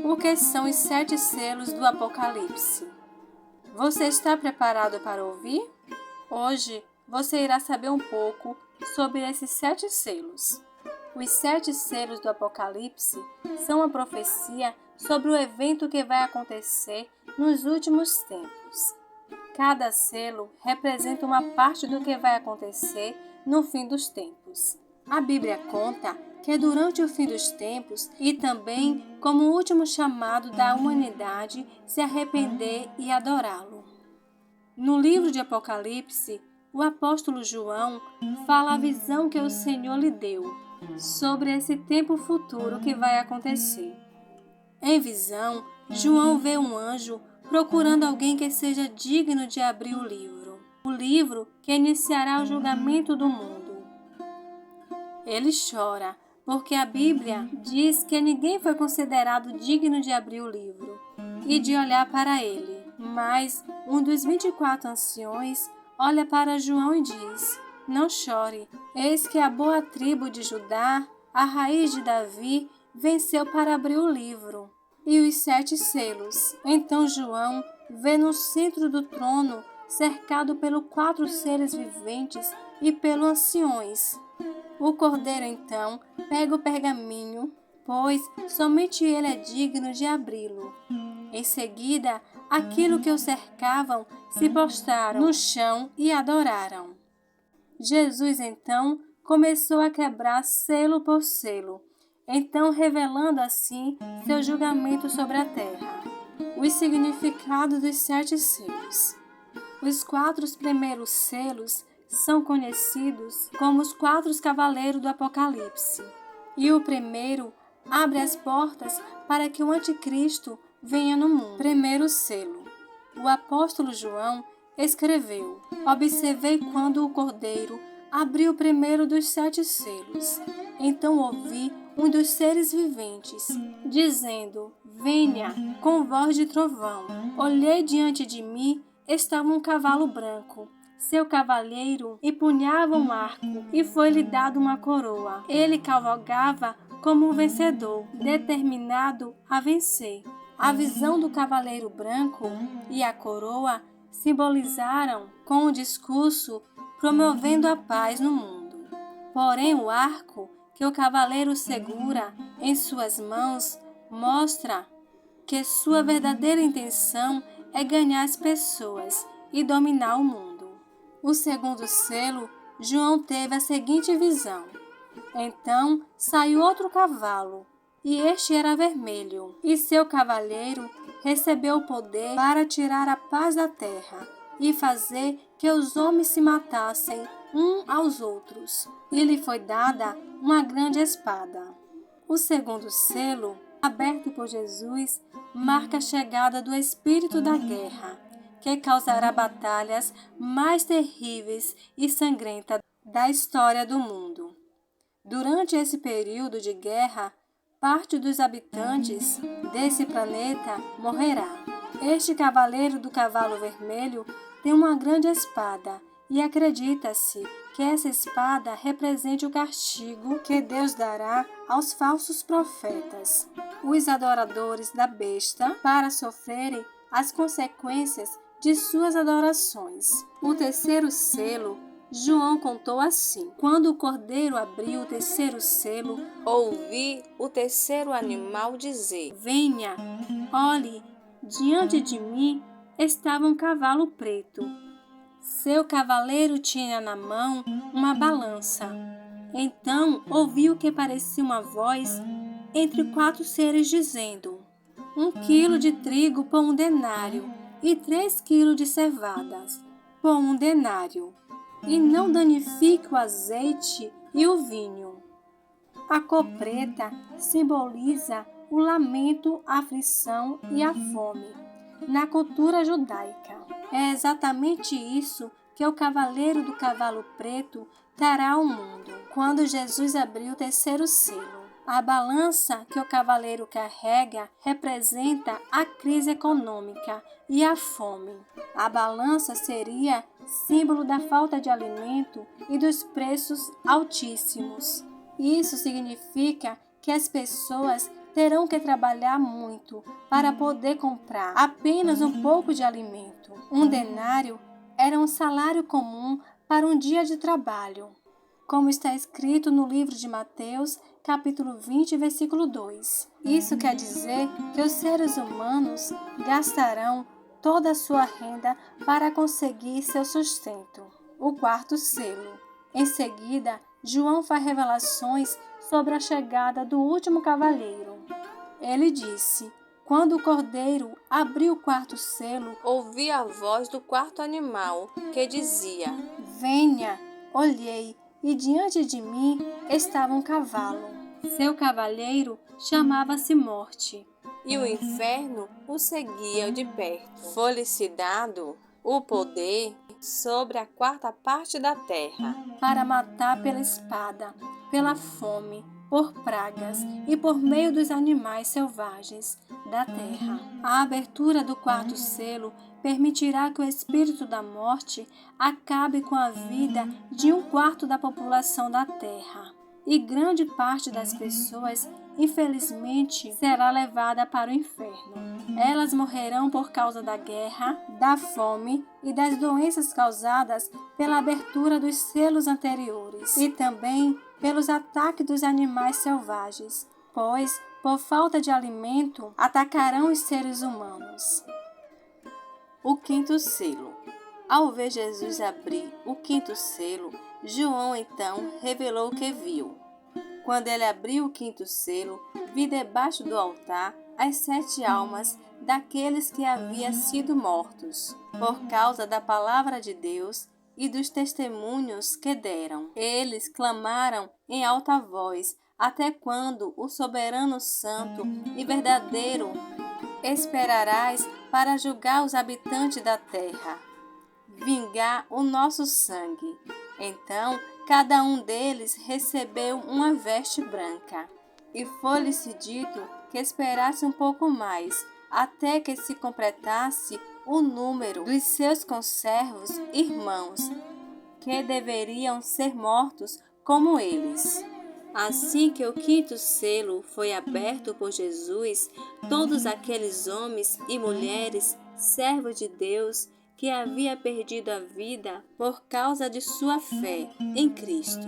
O que são os 7 selos do Apocalipse? Você está preparado para ouvir? Hoje você irá saber um pouco sobre esses 7 selos. Os 7 selos do Apocalipse são uma profecia sobre o evento que vai acontecer nos últimos tempos. Cada selo representa uma parte do que vai acontecer no fim dos tempos. A Bíblia conta que é durante o fim dos tempos e também como o último chamado da humanidade se arrepender e adorá-lo. No livro de Apocalipse, o apóstolo João fala a visão que o Senhor lhe deu sobre esse tempo futuro que vai acontecer. Em visão, João vê um anjo procurando alguém que seja digno de abrir o livro que iniciará o julgamento do mundo. Ele chora, porque a Bíblia diz que ninguém foi considerado digno de abrir o livro e de olhar para ele. Mas um dos 24 anciões olha para João e diz: "Não chore, eis que a boa tribo de Judá, a raiz de Davi, venceu para abrir o livro e os 7 selos." Então João vê no centro do trono, cercado pelos 4 seres viventes e pelos anciões. O cordeiro então pega o pergaminho, pois somente ele é digno de abri-lo. Em seguida, aquilo que o cercavam se prostraram no chão e adoraram. Jesus então começou a quebrar selo por selo, então revelando assim seu julgamento sobre a terra. Os significados dos 7 selos. Os 4 primeiros selos são conhecidos como os 4 cavaleiros do Apocalipse. E o primeiro abre as portas para que o anticristo venha no mundo. Primeiro selo. O apóstolo João escreveu: "Observei quando o cordeiro abriu o primeiro dos 7 selos. Então ouvi um dos seres viventes, dizendo: Venha, com voz de trovão. Olhei diante de mim, estava um cavalo branco. Seu cavaleiro empunhava um arco e foi-lhe dado uma coroa. Ele cavalgava como um vencedor, determinado a vencer." A visão do cavaleiro branco e a coroa simbolizaram com o discurso promovendo a paz no mundo. Porém, o arco que o cavaleiro segura em suas mãos mostra que sua verdadeira intenção é ganhar as pessoas e dominar o mundo. O segundo selo, João teve a seguinte visão: então saiu outro cavalo, e este era vermelho, e seu cavaleiro recebeu o poder para tirar a paz da terra e fazer que os homens se matassem uns aos outros, e lhe foi dada uma grande espada. O segundo selo, aberto por Jesus, marca a chegada do espírito da guerra, que causará batalhas mais terríveis e sangrentas da história do mundo. Durante esse período de guerra, parte dos habitantes desse planeta morrerá. Este cavaleiro do cavalo vermelho tem uma grande espada e acredita-se que essa espada represente o castigo que Deus dará aos falsos profetas, os adoradores da besta, para sofrerem as consequências de suas adorações. O terceiro selo, João contou assim: quando o cordeiro abriu o terceiro selo, ouvi o terceiro animal dizer: Venha, olhe, diante de mim estava um cavalo preto. Seu cavaleiro tinha na mão uma balança. Então ouvi o que parecia uma voz entre 4 seres dizendo: 1 quilo de trigo por 1 denário, e 3 quilos de cevadas por 1 denário. E não danifique o azeite e o vinho. A cor preta simboliza o lamento, a aflição e a fome na cultura judaica. É exatamente isso que o cavaleiro do cavalo preto trará ao mundo quando Jesus abriu o terceiro selo. A balança que o cavaleiro carrega representa a crise econômica e a fome. A balança seria símbolo da falta de alimento e dos preços altíssimos. Isso significa que as pessoas terão que trabalhar muito para poder comprar apenas um pouco de alimento. Um denário era um salário comum para um dia de trabalho, como está escrito no livro de Mateus, capítulo 20, versículo 2. Isso quer dizer que os seres humanos gastarão toda a sua renda para conseguir seu sustento. O quarto selo. Em seguida, João faz revelações sobre a chegada do último cavaleiro. Ele disse: quando o cordeiro abriu o quarto selo, ouvi a voz do quarto animal, que dizia: venha. Olhei, e diante de mim estava um cavalo. Seu cavalheiro chamava-se Morte, e o inferno o seguia de perto. Foi-lhe dado o poder sobre a quarta parte da terra, para matar pela espada, pela fome, por pragas e por meio dos animais selvagens da terra. A abertura do quarto selo permitirá que o espírito da morte acabe com a vida de um quarto da população da terra. E grande parte das pessoas, infelizmente, será levada para o inferno. Elas morrerão por causa da guerra, da fome e das doenças causadas pela abertura dos selos anteriores e também pelos ataques dos animais selvagens, pois, por falta de alimento, atacarão os seres humanos. O quinto selo. Ao ver Jesus abrir o quinto selo, João então revelou o que viu. Quando ele abriu o quinto selo, vi debaixo do altar as 7 almas daqueles que haviam sido mortos, por causa da palavra de Deus e dos testemunhos que deram. Eles clamaram em alta voz: até quando o soberano santo e verdadeiro esperarás para julgar os habitantes da terra, vingar o nosso sangue? Então cada um deles recebeu uma veste branca, e foi-lhes dito que esperasse um pouco mais, até que se completasse o número dos seus conservos irmãos, que deveriam ser mortos como eles. Assim que o quinto selo foi aberto por Jesus, todos aqueles homens e mulheres, servos de Deus, que havia perdido a vida por causa de sua fé em Cristo,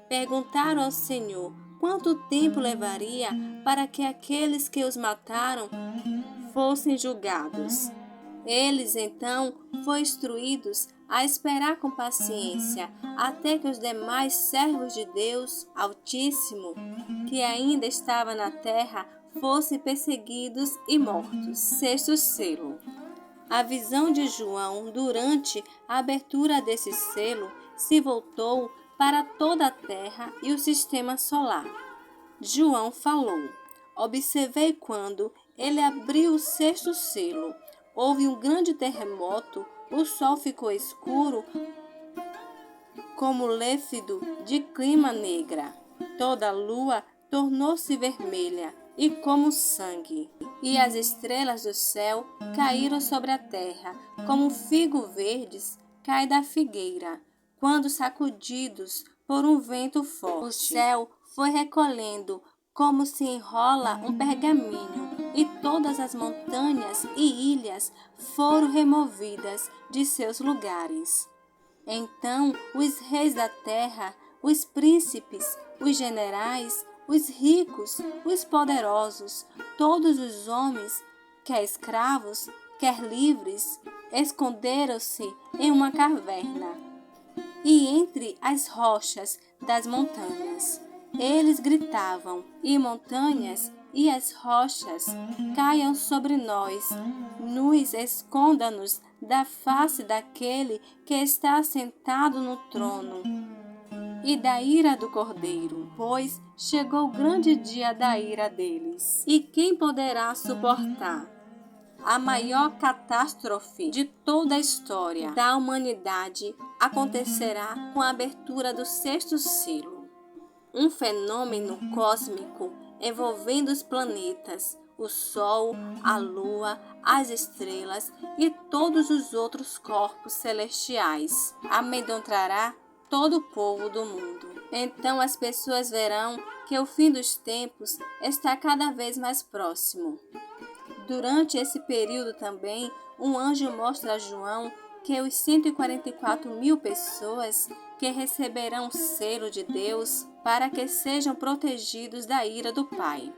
perguntaram ao Senhor quanto tempo levaria para que aqueles que os mataram fossem julgados. Eles então foram instruídos a esperar com paciência até que os demais servos de Deus Altíssimo, que ainda estavam na terra, fossem perseguidos e mortos. Sexto selo. A visão de João durante a abertura desse selo se voltou para toda a terra e o sistema solar. João falou: observei quando ele abriu o sexto selo. Houve um grande terremoto, o sol ficou escuro como léfido de clima negra. Toda a lua tornou-se vermelha e como sangue, e as estrelas do céu caíram sobre a terra, como figos verdes cai da figueira, quando sacudidos por um vento forte. O céu foi recolhendo como se enrola um pergaminho, e todas as montanhas e ilhas foram removidas de seus lugares. Então os reis da terra, os príncipes, os generais, os ricos, os poderosos, todos os homens, quer escravos, quer livres, esconderam-se em uma caverna e entre as rochas das montanhas. Eles gritavam: e montanhas e as rochas, caiam sobre nós, nos esconda-nos da face daquele que está sentado no trono e da ira do Cordeiro, pois chegou o grande dia da ira deles. E quem poderá suportar a maior catástrofe de toda a história da humanidade? Acontecerá com a abertura do sexto selo, um fenômeno cósmico envolvendo os planetas, o Sol, a Lua, as estrelas e todos os outros corpos celestiais. Amedrontará todo o povo do mundo. Então as pessoas verão que o fim dos tempos está cada vez mais próximo. Durante esse período também, um anjo mostra a João que os 144.000 pessoas que receberão o selo de Deus para que sejam protegidos da ira do Pai.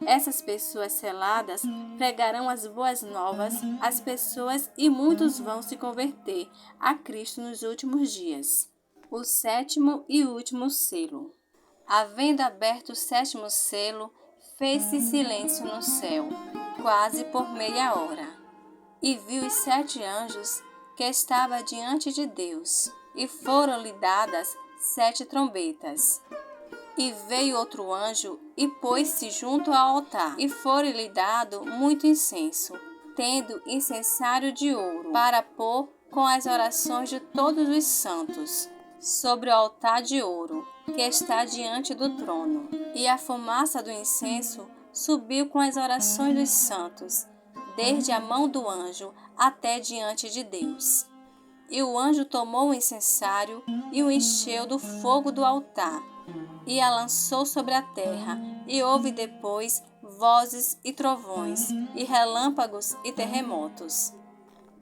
Essas pessoas seladas pregarão as boas novas às pessoas e muitos vão se converter a Cristo nos últimos dias. O 7º e último selo. Havendo aberto o 7º selo, fez-se silêncio no céu, quase por meia hora. E viu os 7 anjos que estavam diante de Deus, e foram-lhe dadas 7 trombetas. E veio outro anjo e pôs-se junto ao altar, e foi-lhe dado muito incenso, tendo incensário de ouro, para pôr com as orações de todos os santos, sobre o altar de ouro, que está diante do trono. E a fumaça do incenso subiu com as orações dos santos, desde a mão do anjo até diante de Deus. E o anjo tomou o incensário e o encheu do fogo do altar, e a lançou sobre a terra, e houve depois vozes e trovões, e relâmpagos e terremotos.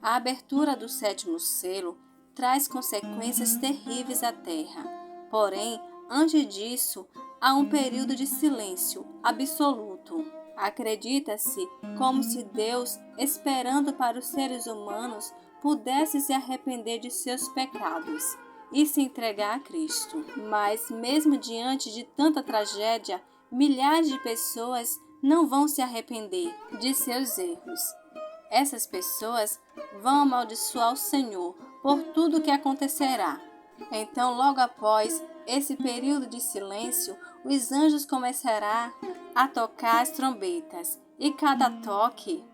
A abertura do 7º selo traz consequências terríveis à terra. Porém, antes disso, há um período de silêncio absoluto. Acredita-se como se Deus, esperando para os seres humanos, pudesse se arrepender de seus pecados e se entregar a Cristo. Mas, mesmo diante de tanta tragédia, milhares de pessoas não vão se arrepender de seus erros. Essas pessoas vão amaldiçoar o Senhor por tudo o que acontecerá. Então, logo após esse período de silêncio, os anjos começarão a tocar as trombetas, e cada toque,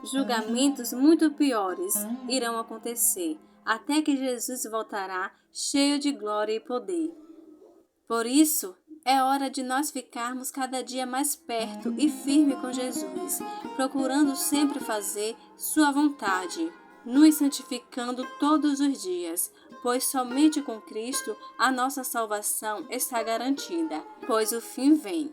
julgamentos muito piores irão acontecer, até que Jesus voltará cheio de glória e poder. Por isso, é hora de nós ficarmos cada dia mais perto e firme com Jesus, procurando sempre fazer sua vontade, nos santificando todos os dias, pois somente com Cristo a nossa salvação está garantida, pois o fim vem.